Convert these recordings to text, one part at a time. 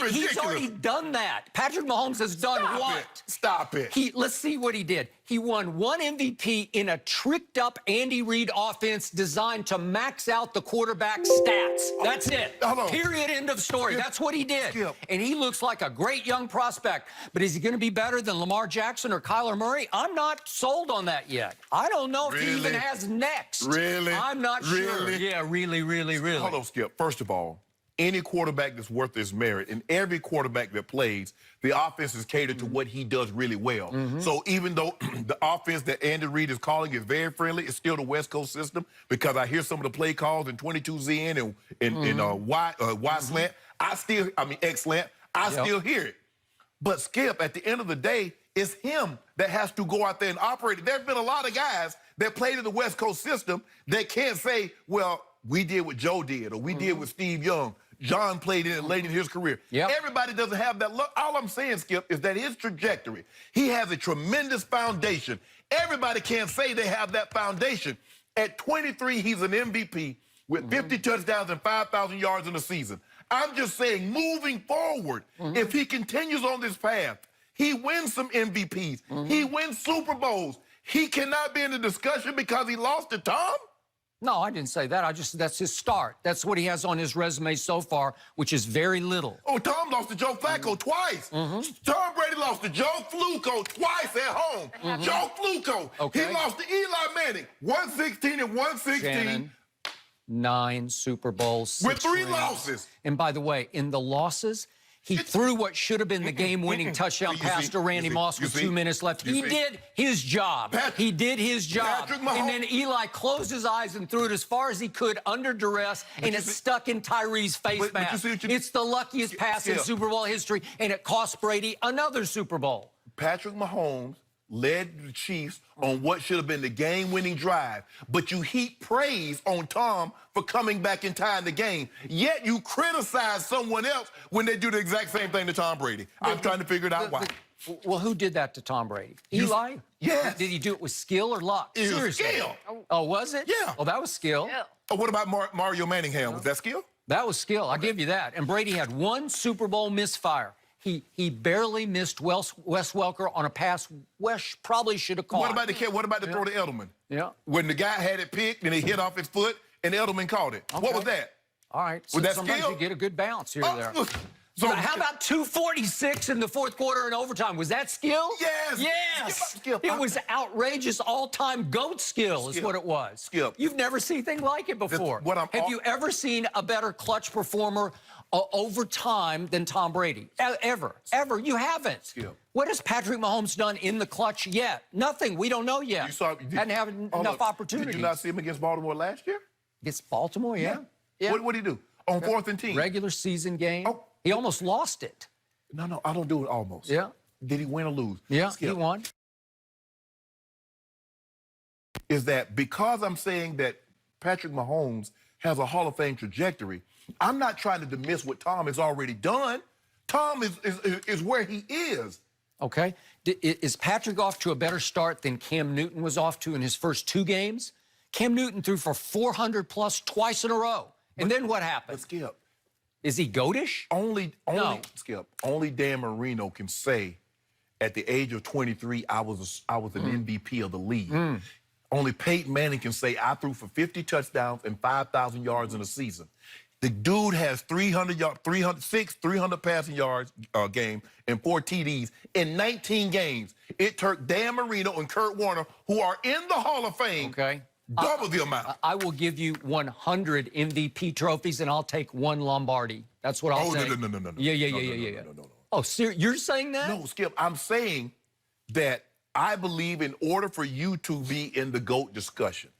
He's already done that. Patrick Mahomes has done what? Stop it. Let's see what he did. He won one MVP in a tricked-up Andy Reid offense designed to max out the quarterback's stats. That's it. Period. End of story. That's what he did. And he looks like a great young prospect. But is he going to be better than Lamar Jackson or Kyler Murray? I'm not sold on that yet. I don't know if he even has next. Really? I'm not sure. Yeah, really. Hold on, Skip. First of all, any quarterback that's worth his merit, and every quarterback that plays, the offense is catered to what he does really well. So even though the offense that Andy Reid is calling is very friendly, it's still the West Coast system, because I hear some of the play calls in 22ZN and Y slant. X slant. I still hear it. But Skip, at the end of the day, it's him that has to go out there and operate it. There's been a lot of guys that played in the West Coast system that can't say, well, we did what Joe did, or we did what Steve Young. John played in it late in his career. Everybody doesn't have that luck. All I'm saying, Skip, is that his trajectory, he has a tremendous foundation. Everybody can't say they have that foundation. At 23, he's an MVP with 50 touchdowns and 5,000 yards in a season. I'm just saying, moving forward, if he continues on this path, he wins some MVPs. He wins Super Bowls. He cannot be in the discussion because he lost to Tom? No, I didn't say that. That's his start. That's what he has on his resume so far, which is very little. Oh, Tom lost to Joe Flacco twice. Tom Brady lost to Joe Flacco twice at home. Joe Flacco. He lost to Eli Manning, 116 and 116. Shannon, 9 Super Bowls. With 3 losses. And by the way, in the losses, he threw what should have been the game-winning touchdown pass to Randy Moss with 2 minutes left. He did his job. He did his job. And then Eli closed his eyes and threw it as far as he could under duress, and it stuck in Tyree's face mask. It's the luckiest pass in Super Bowl history, and it cost Brady another Super Bowl. Patrick Mahomes led the Chiefs on what should have been the game-winning drive, but you heap praise on Tom for coming back and tying the game, yet you criticize someone else when they do the exact same thing to Tom Brady. I'm trying to figure it out why. Well, who did that to Tom Brady? Eli? Yes. Did he do it with skill or luck? It was skill. Oh, was it? Yeah. Oh, that was skill. Yeah. Oh, what about Mario Manningham? Was that skill? That was skill. I'll give you that. And Brady had 1 Super Bowl misfire. He barely missed Wes Welker on a pass Wes probably should have caught. What about the throw to Edelman? Yeah. When the guy had it picked and it hit off his foot and Edelman caught it. What was that? All right. Was that sometimes skill? you get a good bounce here or there. So how about 2:46 in the 4th quarter and overtime? Was that skill? Yes. Yes. Skip. It was outrageous all-time GOAT skill is what it was. Skip. You've never seen anything like it before. Have you ever seen a better clutch performer over time than Tom Brady? Ever. You haven't. Skip. What has Patrick Mahomes done in the clutch yet? Nothing. We don't know yet. Hadn't had enough opportunities. Did you not see him against Baltimore last year? Against Baltimore, yeah. What did he do? On 4th and 10? Regular season game. He almost lost it. No, I don't do it almost. Yeah. Did he win or lose? Yeah, Skip. he won. Is that because I'm saying that Patrick Mahomes has a Hall of Fame trajectory, I'm not trying to dismiss what Tom has already done. Tom is where he is. Okay. Is Patrick off to a better start than Cam Newton was off to in his first 2 games? Cam Newton threw for 400+ twice in a row. And then what happened? But Skip. Is he goatish? Skip, only Dan Marino can say at the age of 23, I was an MVP of the league. Only Peyton Manning can say, I threw for 50 touchdowns and 5,000 yards in a season. The dude has 300 passing yards game and 4 TDs in 19 games. It took Dan Marino and Kurt Warner, who are in the Hall of Fame, double the amount. I will give you 100 MVP trophies, and I'll take 1 Lombardi. That's what I'll say. No. Yeah. Oh, you're saying that? No, Skip, I'm saying that I believe in order for you to be in the GOAT discussion,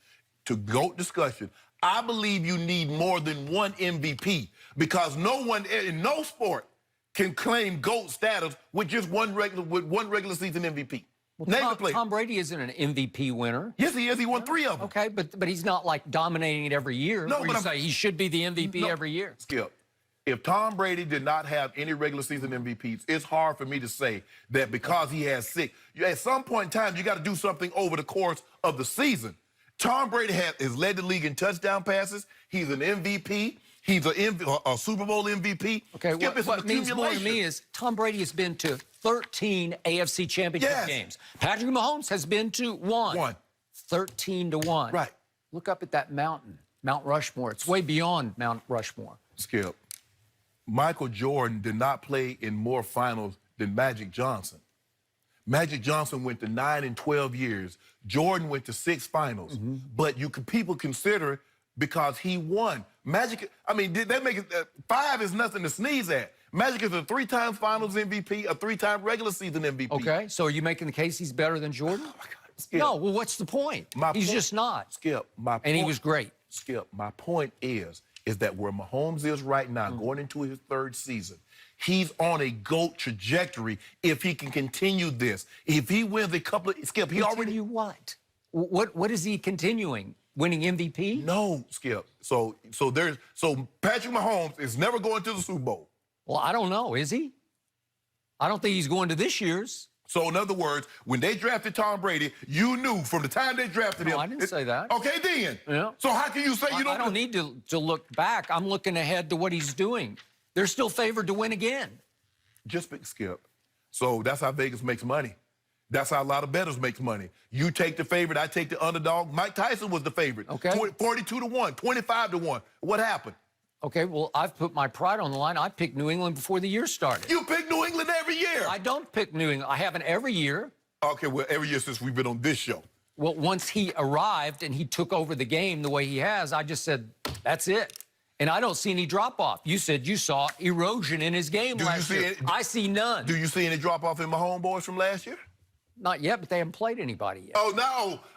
I believe you need more than 1 MVP, because no one in no sport can claim GOAT status with just one regular season MVP. Well, Tom Brady isn't an MVP winner. Yes, he is. He won 3 of them. Okay, but he's not like dominating it every year. No, but say he should be the MVP every year. Skip, if Tom Brady did not have any regular season MVPs, it's hard for me to say that because he has 6. At some point in time, you got to do something over the course of the season. Tom Brady has led the league in touchdown passes. He's an MVP. He's a Super Bowl MVP. Okay, what means more to me is Tom Brady has been to 13 AFC Championship games. Patrick Mahomes has been to one. 13-1. Right. Look up at that mountain, Mount Rushmore. It's way beyond Mount Rushmore. Skip, Michael Jordan did not play in more finals than Magic Johnson. Magic Johnson went to 9 and 12 years. Jordan went to 6 finals. But people consider it because he won. Magic, I mean, did they make it? 5 is nothing to sneeze at. Magic is a 3-time finals MVP, a 3-time regular season MVP. Okay, so are you making the case he's better than Jordan? Oh, my God. Skip. No, well, what's the point? He's just not. Skip, and he was great. Skip, my point is that where Mahomes is right now, going into his 3rd season, he's on a GOAT trajectory if he can continue this. If he wins a couple of... Skip, he already... Continue what? What is he continuing? Winning MVP? No, Skip. So Patrick Mahomes is never going to the Super Bowl. Well, I don't know. Is he? I don't think he's going to this year's. So, in other words, when they drafted Tom Brady, you knew from the time they drafted him... I didn't say that. Okay, then. Yeah. So how can you say you don't... I don't need to look back. I'm looking ahead to what he's doing. They're still favored to win again. Just Skip. So that's how Vegas makes money. That's how a lot of bettors makes money. You take the favorite, I take the underdog. Mike Tyson was the favorite. Okay. 42-1, 25-1. What happened? Okay, well, I've put my pride on the line. I picked New England before the year started. You pick New England every year. I don't pick New England. I haven't every year. Okay, well, every year since we've been on this show. Well, once he arrived and he took over the game the way he has, I just said, that's it. And I don't see any drop-off. You said you saw erosion in his game last year. I see none. Do you see any drop-off in my homeboys from last year? Not yet, but they haven't played anybody yet. Oh,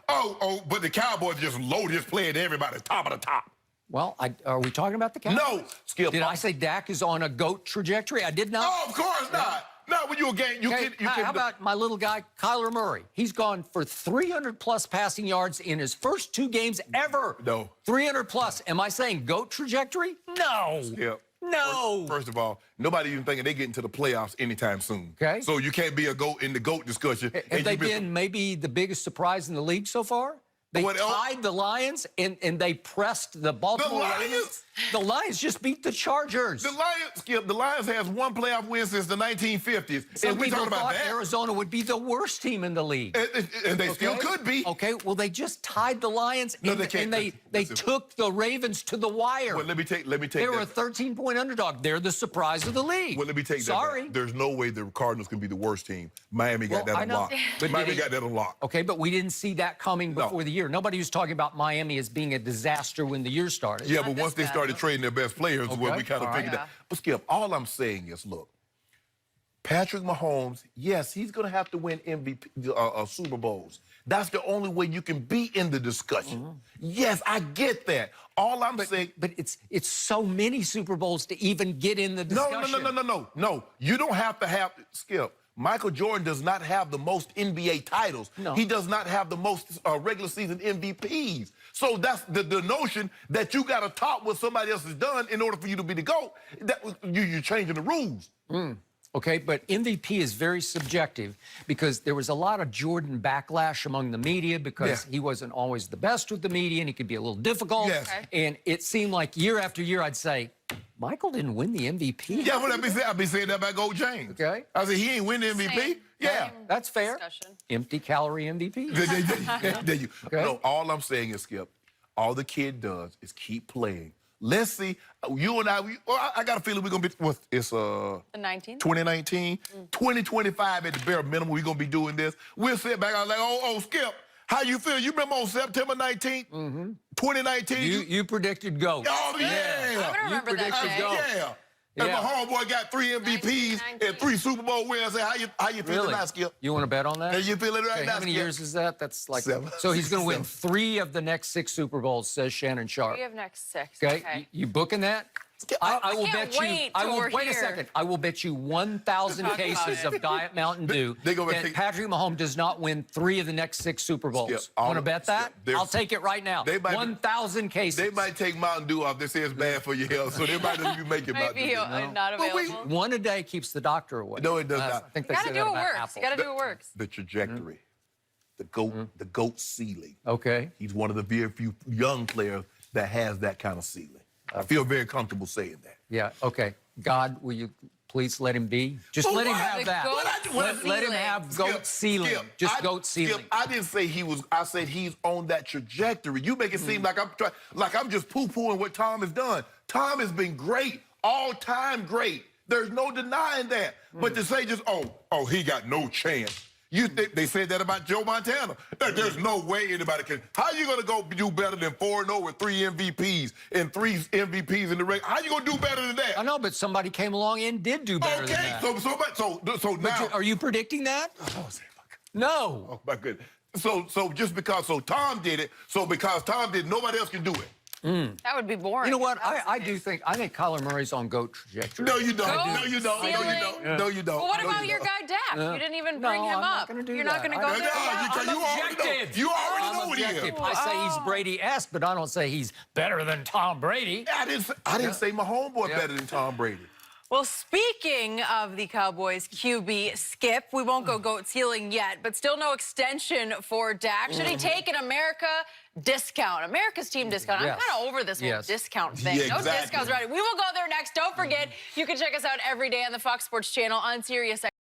no. But the Cowboys just load his play at everybody, top of the top. Well, are we talking about the Cowboys? No, Skip. Did I say Dak is on a GOAT trajectory? I did not. Oh, of course not. Not when you're a game. How about my little guy, Kyler Murray? He's gone for 300-plus passing yards in his first 2 games ever. No. 300-plus. Am I saying GOAT trajectory? No. Skip. No. First of all, nobody even thinking they get into the playoffs anytime soon. Okay. So you can't be a GOAT in the GOAT discussion. Have they been maybe the biggest surprise in the league so far? They tied the Lions, and they pressed the Baltimore Ravens. The Lions just beat the Chargers. The Lions has 1 playoff win since the 1950s. Some people thought Arizona would be the worst team in the league. And they still could be. Okay, well, they just tied the Lions, and they took the Ravens to the wire. Well, let me take They were a 13-point underdog. They're the surprise of the league. Well, let me take that back. There's no way the Cardinals can be the worst team. Miami got that unlocked. Miami got that unlocked. Okay, but we didn't see that coming before the year. Nobody was talking about Miami as being a disaster when the year started. Yeah, but once they started trading their best players, well, we kind of figured that. But Skip, all I'm saying is, look, Patrick Mahomes, yes, he's going to have to win MVP, Super Bowls. That's the only way you can be in the discussion. Yes, I get that. All I'm saying... But it's so many Super Bowls to even get in the discussion. No. You don't have to have... Skip, Michael Jordan does not have the most NBA titles. No. He does not have the most regular season MVPs. So that's the notion that you got to top what somebody else has done in order for you to be the GOAT. You're changing the rules. Okay, but MVP is very subjective because there was a lot of Jordan backlash among the media because he wasn't always the best with the media and he could be a little difficult. Yes. And it seemed like year after year I'd say, Michael didn't win the MVP. Yeah, well, I'd be saying that about Gold James. Okay. I said, he ain't win the MVP. Same. Yeah. That's fair. Empty calorie MVP. There you. Okay. No, all I'm saying is, Skip, all the kid does is keep playing. Let's see. You and I got a feeling we're going to be, it's the 19th? 2019, 2025 at the bare minimum, we're going to be doing this. We'll sit back and like, oh, Skip, how you feel? You remember on September 19th, 2019? You predicted GOAT. Oh, yeah. I remember that day. Yeah. And my homeboy got 3 MVPs and 3 Super Bowl wins. How you feeling now, Skip? You want to bet on that? Are you feeling right now, How many years is that? That's like 7. So he's going to win 3 of the next 6 Super Bowls, says Shannon Sharp. 3 of next 6. Okay. You booking that? I will bet you. Wait a second. I will bet you 1,000 cases of Diet Mountain Dew that Patrick Mahomes does not win 3 of the next 6 Super Bowls. Want to bet that? I'll take it right now. 1,000 cases. They might take Mountain Dew off. They say it's bad for your health, so they might not even make it. Might be not available. 1 a day keeps the doctor away. No, it does not. I think they gotta say do that what about works. Apple. You gotta do what works. The trajectory, the GOAT ceiling. Okay. He's one of the very few young players that has that kind of ceiling. I feel very comfortable saying that. Yeah, okay. God, will you please let him be? Just let him have that. Let him have goat ceiling. Just goat ceiling. Skip, I didn't say he was. I said he's on that trajectory. You make it seem like I'm just poo-pooing what Tom has done. Tom has been great, all-time great. There's no denying that. But to say just, oh, he got no chance. You think they said that about Joe Montana? There's no way anybody can. How you gonna go do better than 4-0 with 3 MVPs and 3 MVPs in the regular? How you gonna do better than that? I know, but somebody came along and did do better than that. So now, are you predicting that? No. Oh my goodness. So just because Tom did it, because Tom did, nobody else can do it. That would be boring. You know what? I think Kyler Murray's on GOAT trajectory. No, you don't. Goat No, you don't. ceiling? No, you don't. No, you don't. Well, what No, about you your don't. guy Dak? You didn't even bring him I'm not up. gonna do You're that. not going to go there? You already know. You already know what he is. I say he's Brady-esque, but I don't say he's better than Tom Brady. I didn't say my homeboy better than Tom Brady. Well, speaking of the Cowboys QB, Skip, we won't go GOAT ceiling yet, but still no extension for Dak. Should he take an America's team discount? I'm kind of over this whole discount thing. Yeah, No exactly. discounts, right? We will go there next. Don't forget, you can check us out every day on the Fox Sports Channel on Sirius.